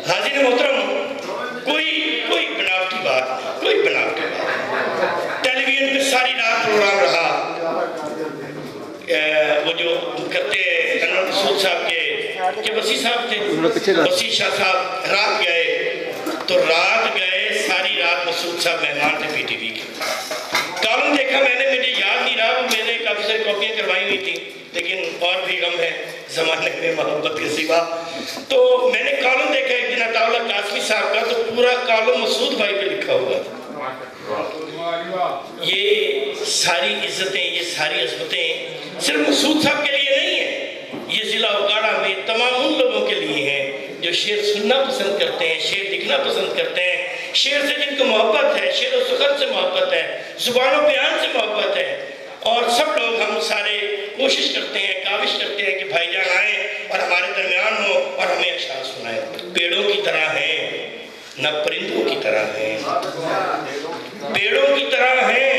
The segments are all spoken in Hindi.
हाजिर मोहतरम, कोई बनावटी बात नहीं, कोई बनावटी बात। टेलीविजन पे सारी रात प्रोग्राम रहा, वो जो करते अनवर मसूद साहब के वसी साहब थे, वसी शाह साहब रात गए, तो रात गए, सारी रात मसूद साहब मेहमान थे पीटीवी के। कॉलम देखा मैंने, मुझे याद नहीं रहा, मैंने काफ़ी सारी कॉपियाँ करवाई हुई थी, लेकिन और भी गम है ज़माने में मोहब्बत के सिवा। तो मैंने कॉलम देखा एक दिन अताउल्लाह कासमी साहब का, तो पूरा कॉलम मसूद भाई पे लिखा हुआ था। ये सारी इज्जतें, ये सारी अज़मतें सिर्फ मसूद साहब के लिए नहीं है, ये ज़िला उकाड़ा में तमाम उन लोगों के लिए हैं जो शेर सुनना पसंद करते हैं, शेर लिखना पसंद करते हैं, शेर से जिनको मोहब्बत है, शेर और सुखत से मोहब्बत है, ज़ुबान बयान से मोहब्बत है। और सब लोग हम सारे कोशिश करते हैं, काविश करते हैं कि भाईजान आए और हमारे दरमियान हो और हमें अशार सुनाए। पेड़ों की तरह हैं, न परिंदों की तरह हैं, पेड़ों की तरह हैं,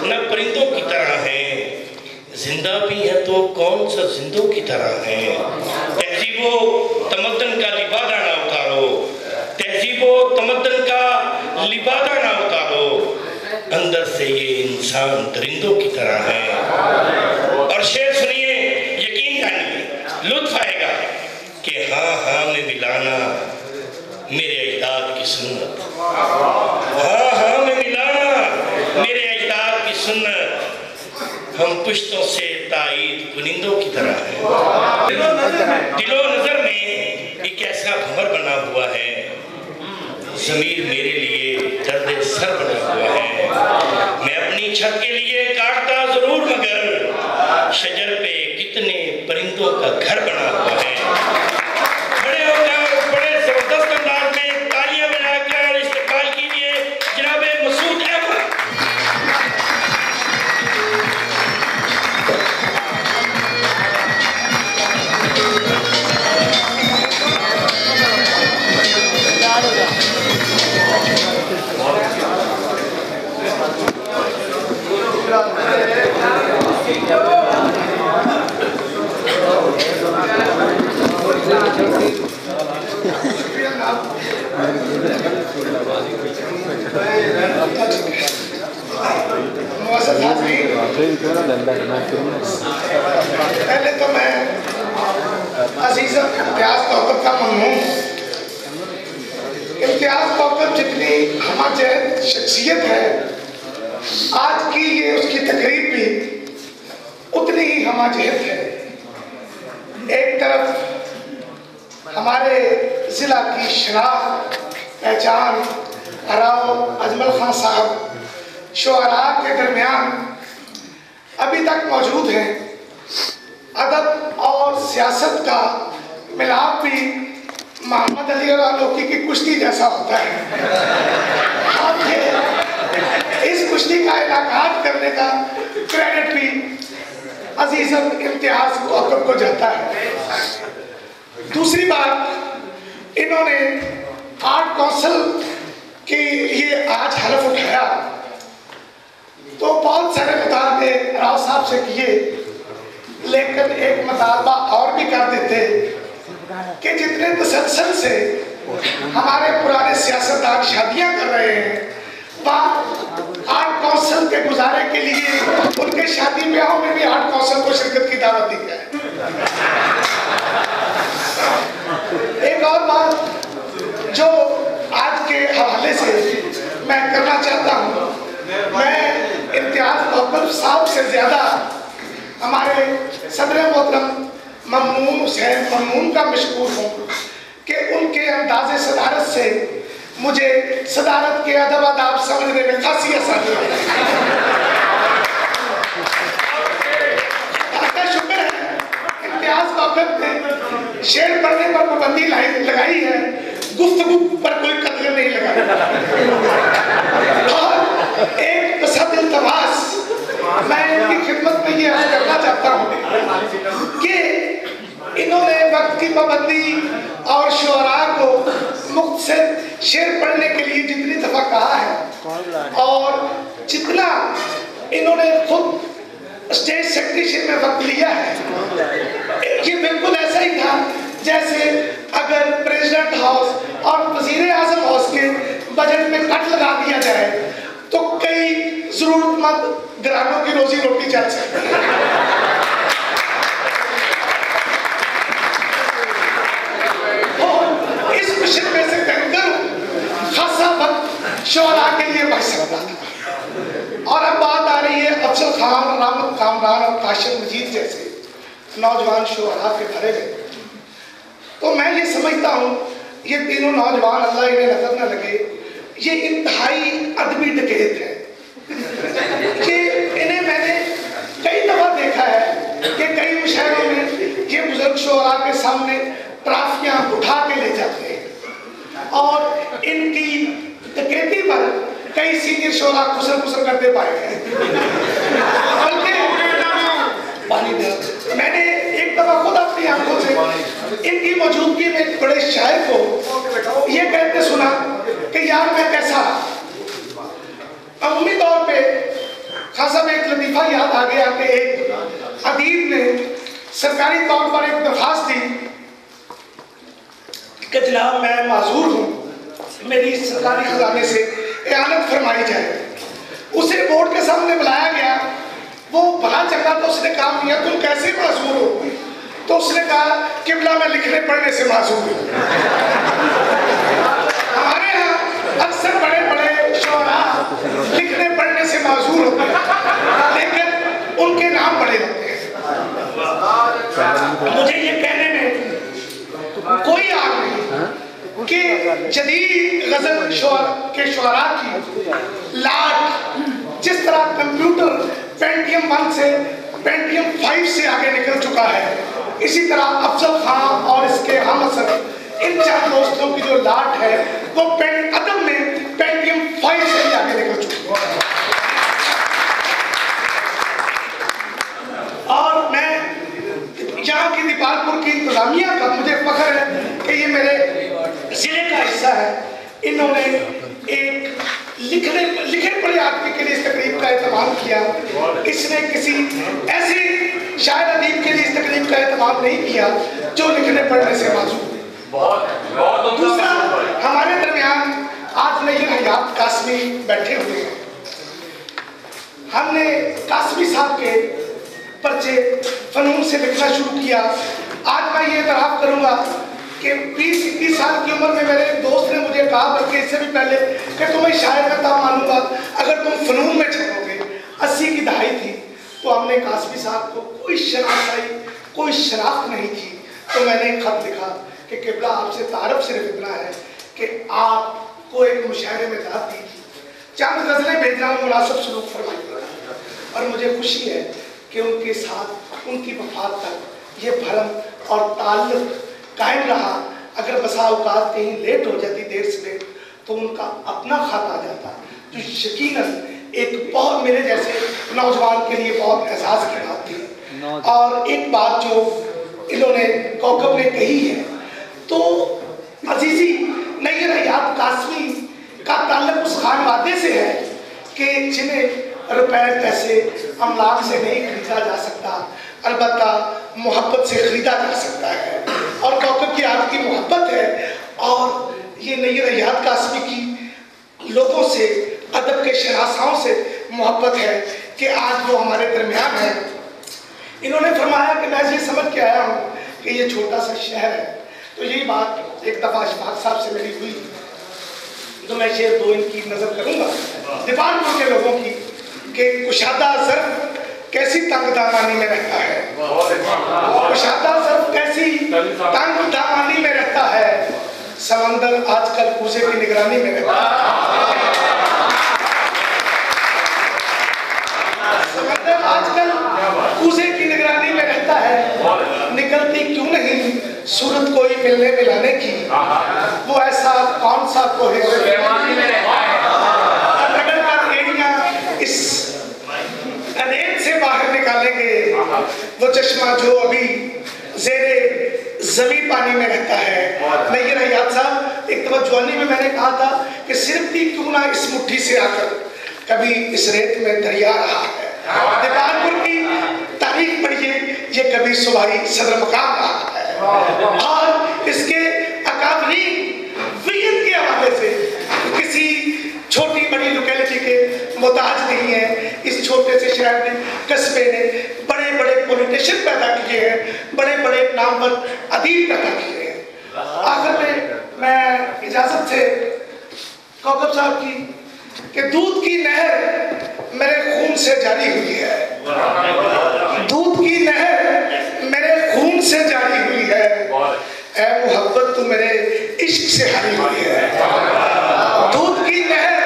न परिंदों की तरह हैं, जिंदा भी है तो कौन सा जिंदों की तरह हैं। तहजीबो तमद्दन का लिबादा ना उतारो, तहजीबो तमद्दन का लिबादा ना उतारो, अंदर से ये इंसान दरिंदों की तरह है। और शेर सुनिए, यकीन जानिए, लुत्फ आएगा कि हाँ में मिलाना मेरे अजदाद की सुन्नत, हाँ में मिलाना मेरे अजदाद की सुन्नत, हम पुश्तों से ताईद कुनिंदों की तरह है। दिलो नजर में एक ऐसा भंवर बना हुआ है, ज़मीर मेरे लिए दर्द सर बना हुआ है। मैं अपनी छत के लिए काटता जरूर, मगर शजर पे कितने परिंदों का घर बना हुआ है। खड़े होकर बड़े जबरदस्त अंदाज में तालियां बजाकर इस्तेमाल कीजिए जनाबे मसूद अहमद। पहले तो मैं अजीज़ इम्तियाज़ कौकब का ममनून। इम्तियाज़ कौकब जितनी हमाजहत शख्सियत है, आज की ये उसकी तकरीब भी उतनी ही हमाजहत है। एक तरफ हमारे ज़िला की शनाख्त, पहचान, हराओ अजमल खान साहब शुअरा के दरमियान अभी तक मौजूद हैं। अदब और सियासत का मिलाप भी मोहम्मद अली और लोकी की कुश्ती जैसा होता है। और इस कुश्ती का इलाकात करने का क्रेडिट भी अजीज़ इम्तियाज़ कौकब को जाता है। दूसरी बात, इन्होंने आर्ट काउंसिल के लिए आज हलफ उठाया, तो बहुत सारे मुतालबे राव साहब से किए, लेकिन एक मुतालबा और भी कर देते कि जितने तसलसल से हमारे पुराने सियासतदान शादियां कर रहे हैं, वहाँ आर्ट काउंसिल के गुजारे के लिए उनके शादी ब्याहों में भी आर्ट काउंसिल को शिरकत की दावत दी है। एक और बात जो आज के हवाले से मैं करना चाहता हूँ, मैं इम्तियाज़ कौकब साहब से ज़्यादा हमारे सदर मोहतरम ममनून हुसैन ममनून का मशकूर हूँ कि उनके अंदाज़े सदारत से मुझे सदारत के अदब आदाब समझने में खासी आसानी है। शुक्र है इम्तियाज़ कौकब ने शेर पढ़ने पर पाबंदी लगाई है, गुफ्तगू पर कोई कतल नहीं लगाई। और एक तसद इल्तमास मैं इनकी खिदमत में ये अर्ज करना चाहता हूँ कि इन्होंने वक्त की पाबंदी और शुअरा को मुख्तसर शेर पढ़ने के लिए जितनी दफ़ा कहा है और जितना इन्होंने खुद स्टेज सेक्रेटरी में वक्त लिया है, ये बिल्कुल ऐसा ही था जैसे अगर प्रेसिडेंट हाउस हुकूमत घरानों की रोजी रोटी चल सकती है। और इस मिशन में से बैंकर खासा वक्त शोहरा के लिए बच सकता था। और अब बात आ रही है अफजल खान, रामत कामरान और काशिम मजीद जैसे नौजवान शोहरा के बारे में। तो मैं ये समझता हूँ ये तीनों नौजवान, अल्लाह इन्हें नजर न लगे, ये इंतहाई अदबी डकैत है। कि इन्हें मैंने कई दफा देखा है कि कई मुशायरों में ये बुजुर्ग शोहरा के सामने ट्राफियां उठा के ले जाते हैं और इनकी डकैती पर कई सीनियर शोहरा खुसर खुसर करते पाए गए। बल्कि पानी मैंने एक दफा खुद अपनी आंखों से इनकी मौजूदगी में एक बड़े शायर को ये कहते सुना कि यार मैं कैसा। अमूमी तौर पे खासा में एक लतीफा याद आ गया कि एक अदीब ने सरकारी तौर पर एक दरखास्त दी कि जनाब मैं माजूर हूँ, मेरी सरकारी खजाने से इआनत फरमाई जाए। उसे बोर्ड के सामने बुलाया गया, वो भला चंगा तो उसने काम किया, तुम कैसे माजूर हो? तो उसने कहा किबला मैं लिखने पढ़ने से माजूर हूँ। हमारे यहाँ अक्सर बड़े बड़े शोहरा लिखने पढ़ने से माजूर होते हैं, लेकिन उनके नाम बड़े होते हैं। मुझे ये कहने में कोई आग नहीं कि जदीद गजल के शोहरा की लाट जिस तरह कंप्यूटर पेंटियम 1 से पेंटियम 5 से आगे निकल चुका है, इसी तरह अफजल खान और इसके हम असर इन चार दोस्तों की जो लाट है वो अदब में पेंटियम 5 से ही आगे निकल चुकी है। और मैं यहाँ की दीपालपुर की इंतजामिया का मुझे फख्र है कि ये मेरे जिले का हिस्सा है। इन्होंने एक लिखे पढ़े आदमी के लिए इस तकरीब का एहतमाम किया। इसने किसी ऐसे शायर अदीब के लिए इस तकरीब का एहतमाम नहीं किया जो लिखने पढ़ने से माजूर। दूसरा, हमारे दरमियान आज नईर हयात कासमी बैठे हुए हैं। हमने कासमी साहब के पर्चे फनून से लिखना शुरू किया। आज मैं ये इतराफ़ करूँगा कि 20-21 साल की उम्र में मेरे एक दोस्त ने मुझे कहा, बल्कि इससे भी पहले, कि तुम्हें शायर में तब मानूंगा अगर तुम फनून में छपोगे। 80 की दहाई थी, तो हमने कासमी साहब को कोई शनाख्त नहीं थी। तो मैंने एक खत लिखा कि किबला आपसे तारफ सिर्फ इतना है कि आपको एक मुशायरे में दाद दी थी, चंद गज़लें भेज रहा हूँ, मुनासिब सलूक फरमाइएगा। और मुझे खुशी है कि उनके साथ उनकी वफात तक ये भरम और ताल्लुक़ कायम रहा। अगर बसा औकात कहीं लेट हो जाती, देर से लेट, तो उनका अपना खत आ जाता, जो यकीनन एक बहुत मेरे जैसे नौजवान के लिए बहुत एहसास की बात थी। और एक बात जो इन्होंने कौकब ने कही है, तो अजीजी नईर हयात कासमी का ताल्लुक उस खानवादे से है कि जिन्हें रुपए पैसे अमलाक से नहीं खरीदा जा सकता, अलबत्ता मोहब्बत से खरीदा जा सकता है। और कौकब की आपकी मोहब्बत है, और ये नईर हयात कासमी की लोगों से, अदब के शनासाओं से मोहब्बत है कि आज वो हमारे दरमियान है। इन्होंने फरमाया कि मैं ये समझ के आया हूँ कि ये छोटा सा शहर है। तो यही बात एक दफ़ा अशफाक साहब से मेरी हुई, तो मैं शेर दो इनकी नज़र करूँगा दीपालपुर के लोगों की, कि कुशादा ज़र्फ़ कैसी तंग दामानी में रहता है, कुशादा ज़र्फ़ कैसी तंग दामानी में रहता है, समंदर आजकल कूजे की निगरानी में रहता है। समंदर आजकल कूजे की निगरानी में रहता है, निकलती क्यों नहीं सूरत कोई मिलने मिलाने की, वो ऐसा कौन सा कोई इस अनेक से बाहर निकालेंगे, वो चश्मा जो अभी ज़ेरे ज़मीन पानी में रहता है। नईर हयात साहब, एक दफा जवानी में मैंने कहा था कि सिर्फ भी क्यों ना इस मुट्ठी से आकर कभी इस रेत में दरिया रहा है। दीपालपुर की तारीख पढ़िए, ये कभी सूबाई सदर मकाम रहा है, और इसके अकादमी वियत के हवाले से किसी छोटी बड़ी लोकेलिटी के मोहताज नहीं है। इस शहर ने, कस्बे ने बड़े बड़े पॉलिटिशियन पैदा किए हैं, बड़े बड़े नामवर अदीब पैदा किए हैं। आखिर में मैं इजाजत से कौकब साहब की कि दूध की नहर मेरे खून से जारी हुई है, दूध की नहर मेरे खून से जारी हुई है, ऐ मोहब्बत तू मेरे इश्क से हरी हुई है। दूध की नहर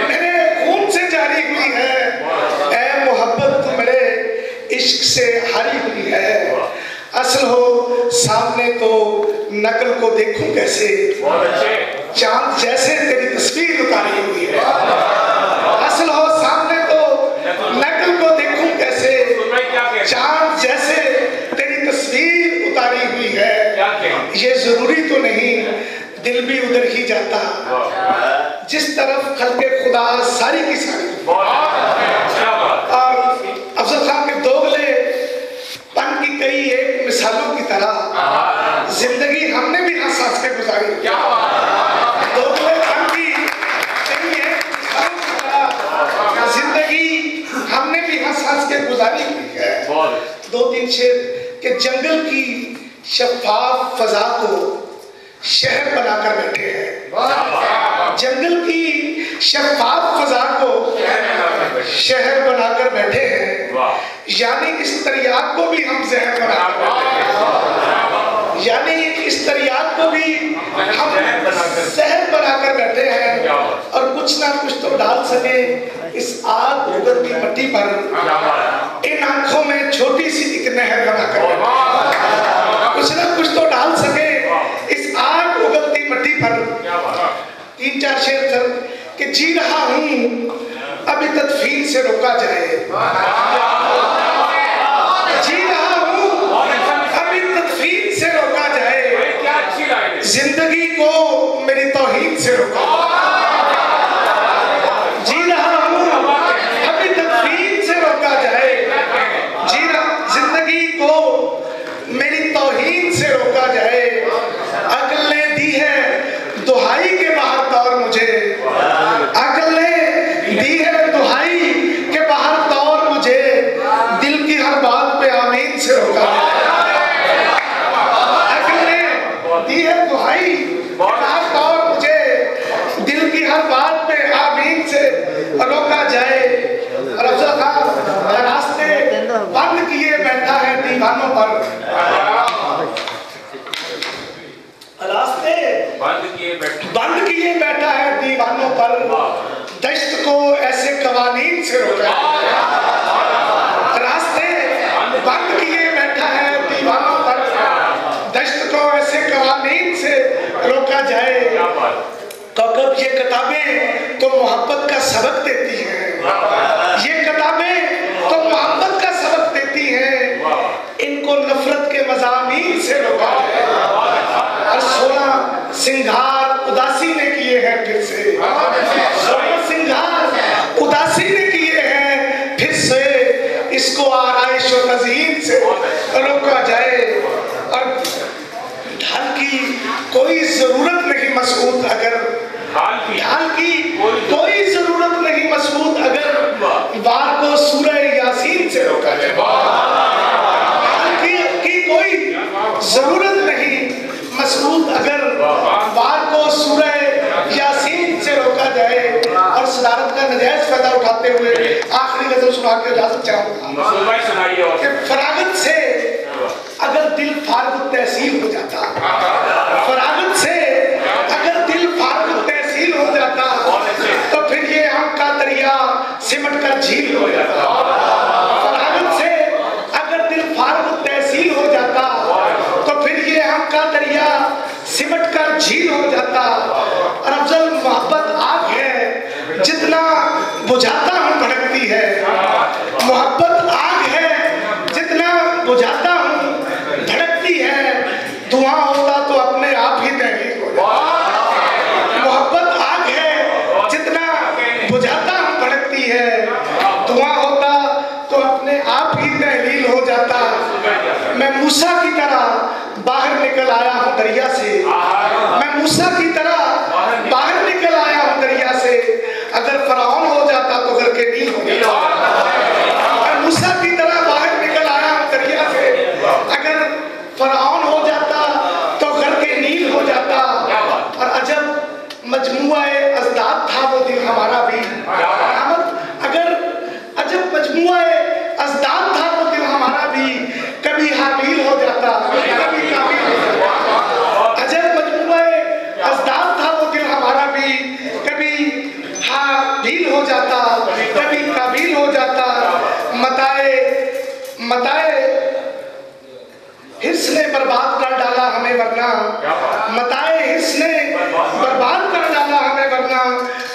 मेरे खून से जारी हुई है, ऐ मोहब्बत तू मेरे इश्क से हरी हुई है। असल हो सामने तो नकल को देखूं कैसे, चांद जैसे तेरी तस्वीर उतारी हुई है। असल हो सामने तो नकल को देखूं कैसे, चांद जैसे तेरी तस्वीर उतारी हुई है। ये जरूरी तो नहीं दिल भी उधर ही जाता जिस तरफ खल्के खुदा सारी की सारी। और अफजल खान के दोगले पन की कई एक मिसालों की तरह जिंदगी हमने भी हंस हंस के गुजारी। दोगले पन की कई एक मिसालों की तरह जिंदगी हमने भी हंस हंस के गुजारी हुई है। दो तीन शेर के जंगल की शफाफ फजा को शहर बनाकर बैठे हैं, जंगल की शफाफ फजा को शहर बनाकर बैठे हैं, यानी इस तरियाक को भी हम जहर बनाकर बैठे हैं, यानी इस तरियाक को भी हम जहर बनाकर बैठे हैं। और कुछ ना कुछ तो डाल सके इस आग उगलती मिट्टी पर, इन आंखों में छोटी सी एक नहर बनाकर, कुछ ना कुछ तो डाल सके इस आग उगलती मिट्टी पर। तीन चार शेर कर कि जी रहा हूं अभी तदफीन से रोका जाए, जी रहा हूं अभी तदफीन से रोका जाए, जिंदगी को मेरी तौहीन से रोका, जी रहा हूं अभी तदफीन से रोका जाए, जिंदगी को मेरी तौहीन से रोका जाए। अकल ने दी है दुहाई के बाहर दौर मुझे, अकल ने दी है दुहाई के बाहर दौर मुझे, दिल की हर बात पे आमीन से रोका जाए। अकल ने दी है दुहाई के बाहर दौर मुझे, दिल की हर बात पे आमीन से रोका जाए। और अफजल खान रास्ते बंद किए बैठा है दीवानों पर, रास्ते बंद किए बैठा है दीवानों पर, दश्त को ऐसे कवानीन से रोका, रास्ते बंद किए बैठा है दीवानों पर, दश्त को ऐसे कवानीन से रोका जाए। तो कब ये किताबें तो मोहब्बत का सबक देती हैं, ये किताबें तो मोहब्बत का सबक देती हैं, इनको नफरत के मज़ामीन से रोका जाए। और 16 सिंगार उदासी ने किए हैं फिर से, 16 सिंगार उदासी ने किए हैं फिर से, इसको आराइश और तज़हीन से रोका जाए। और ढाल की कोई जरूरत नहीं मसऊद अगर, ढाल की कोई जरूरत नहीं मसऊद अगर, वार को सूरह यासीन से रोका जाए। ढाल की कोई जरूरत नहीं मसऊद अगर, वार को सूरह यासीन से रोका जाए। और सदारत का नजायज फायदा उठाते हुए आखिरी गजल सुना के इजाजत चाहूंगा कि फरागत से अगर दिल फारग तहसील हो जाता, फरागत से अगर दिल फारग तहसील हो जाता, तो फिर ये आंख का दरिया सिमट कर झील हो जाता। फरागत से अगर दिल फारग तहसील हो जाता, तो फिर ये आंख का दरिया सिमट कर झील हो जाता। और अफजल मोहब्बत आग है जितना बुझाता हूं भड़कती है, मोहब्बत आग है जितना बुझाता हूं धड़कती है, धुआं होता तो अपने आप ही तहरीक हो जाता। मोहब्बत आग है जितना बुझाता हूं भड़कती है, धुआं होता तो अपने आप ही तहलील हो जाता। मैं मूसा की तरह बाहर निकल आया हूं दरिया से, मैं मूसा की तरह बाहर निकल आया हूं दरिया से। अगर फराउन हो जाता तो घर के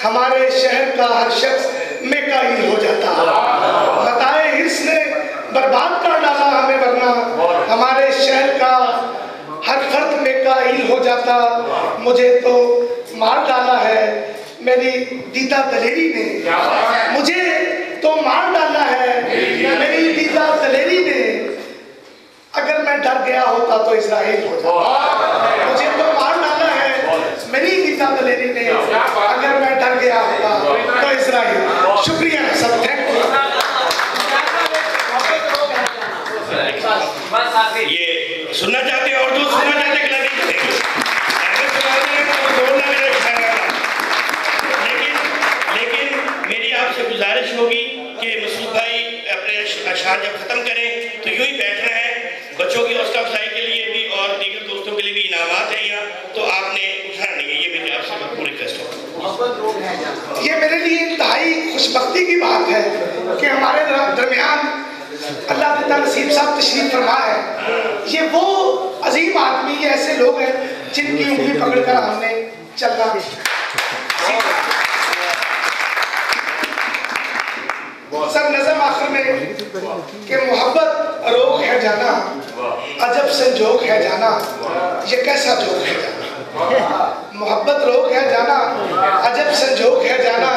हमारे शहर का हर शख्स मेकाइल हो जाता। बताए हिर्स ने बर्बाद कर डाला हमें, वरना हमारे शहर का हर फर्द मेकाइल हो जाता। मुझे तो मार डाला है मेरी दीदा दलेरी ने, मुझे तो मार डाला है मेरी दीदा दलेरी ने। अगर मैं डर गया होता तो इजराइल हो जाता। मुझे तो मार डाला है मेरी दीदा दलेरी ने, अगर मैं डर गया होता तो इजराइल। शुक्रिया सब, थैंक यू। ये सुनना चाहते हैं और जो सुनना चाहते हैं लेकिन मेरी आपसे गुजारिश होगी कि मसूद भाई अपने अशार जब खत्म करें तो यूं ही बैठ रहे हैं। बच्चों की हौसला अफजाई के लिए भी और दीगर दोस्तों के लिए भी इनामात है यहाँ, तो आपने उठाना नहीं है। ये मेरी आपसे भरपूर रिक्वेस्ट हो। ये मेरे लिए इंतहाई खुशबख्ती की बात है कि हमारे दरमियान अल्लाह ताला नसीब साहब तशरीफ फरमा है। ये वो अजीम आदमी, ये ऐसे लोग हैं जिनकी उंगली पकड़कर हमने चलना। सर नज़म आखिर में कि मोहब्बत रोग है जाना, अजब संजोग है जाना, ये कैसा जोग है जाना। मोहब्बत रोग है जाना, अजब संजोग है जाना,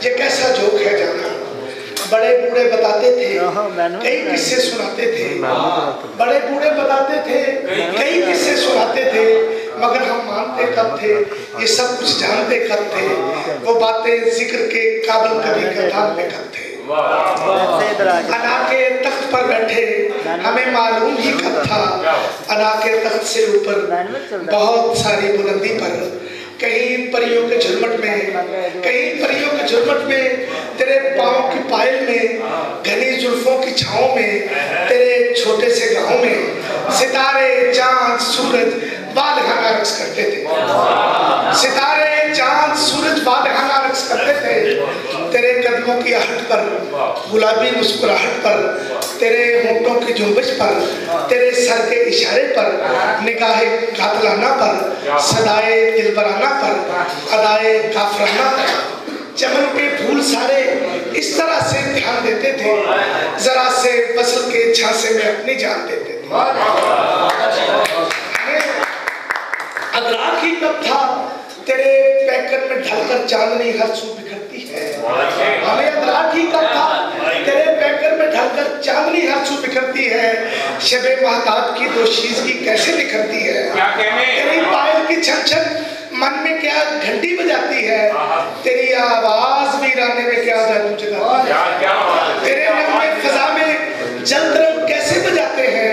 ये कैसा जोग है जाना। बड़े बूढ़े बताते थे, कई किस्से सुनाते थे। बड़े बूढ़े बताते थे, कई किस्से सुनाते थे, मगर हम मानते कब थे, ये सब कुछ जानते कब थे। वो बातें जिक्र के काबिल कभी कतार में कब थे। अना के तख्त पर बैठे हमें मालूम ही कब था। अना के तख्त से ऊपर बहुत सारी बुलंदी पर, कहीं परियों के झुरमट में, कहीं परियों के झुरमट में, तेरे पाँव की पायल में, घनी जुल्फों की छाँव में, तेरे छोटे से गाँव में सितारे चांद सूरज वादहाना रक्स करते थे। सितारे चांद सूरज वादहाना रक्स करते थे। तेरे कदमों की आहट पर, गुलाबी मुस्कुराहट पर, तेरे होंठों की झुंबश पर, तेरे सर के इशारे पर, निगाहे कातलाना पर, सदाए दिलबराना पर, अदाए काफराना पर, चमन के फूल सारे इस तरह से ध्यान देते थे, जरा से फसल के झांसे में अपनी जान देते थे। अदराक ही कब था तेरे पैकर में ढलकर चांदनी हर सू बिखरती है। हमें अदराक ही कब था तेरे पैकर में ढलकर चांदनी हर सू बिखरती है। शबे महताब की दोशीज़गी कैसे निखरती है। तेरी पायल की छन छन मन में क्या घंटी बजाती है। तेरी आवाज वीराने में क्या जादू जगाती है। तेरे नगमे फिजा में जल तरंग कैसे बजाते हैं।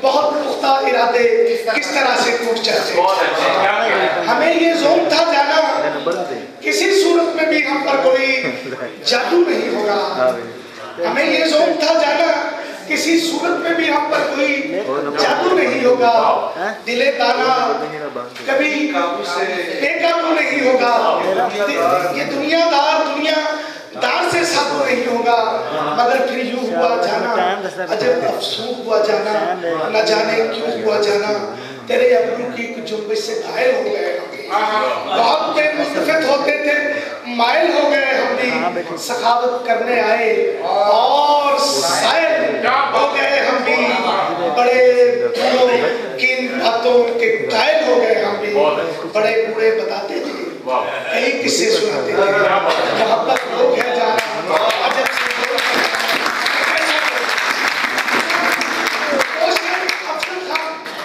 बहुत पुख्ता इरादे किस तरह से टूट जाते हैं। हमें ये ज़ोन था जाना किसी सूरत में भी हम पर कोई जादू नहीं होगा। हमें ये ज़ोन था जाना किसी सूरत में भी हम पर कोई जादू नहीं होगा। दिले दाना कभी बेकाबू नहीं होगा। ये दुनियादार से साधु नहीं होगा। मगर फिर यूं हुआ जाना, अजब अफसोस हुआ जाना, न जाने क्यों हुआ जाना। तेरे अबरू की जुम्बिश से घायल हो गए हम। बहुत बेमुस्तफिद होते थे, माइल हो गए हम भी। सखावत करने आए और साइल हो गए हम भी। बड़े बूढ़ों की बातों के कायल हो गए हम भी। बड़े बूढ़े बताते थे, कई किस्से सुनाते थे। मोहब्बत रोग है जाना, अजब से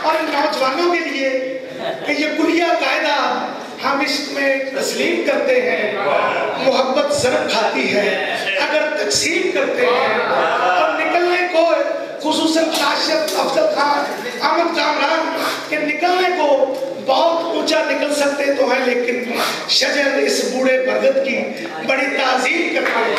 और नौजवानों के लिए कि ये कुलिया कायदा हम इसमें तस्लीम करते हैं। मोहब्बत ज़रब खाती है अगर तकसीम करते हैं। और निकलने को खुसूसन काशिफ अफजल खान, अहमद कामरान के निकलने को बहुत ऊंचा निकल सकते तो हैं, लेकिन शजर इस बूढ़े बरगद की बड़ी ताज़ीम करते हैं।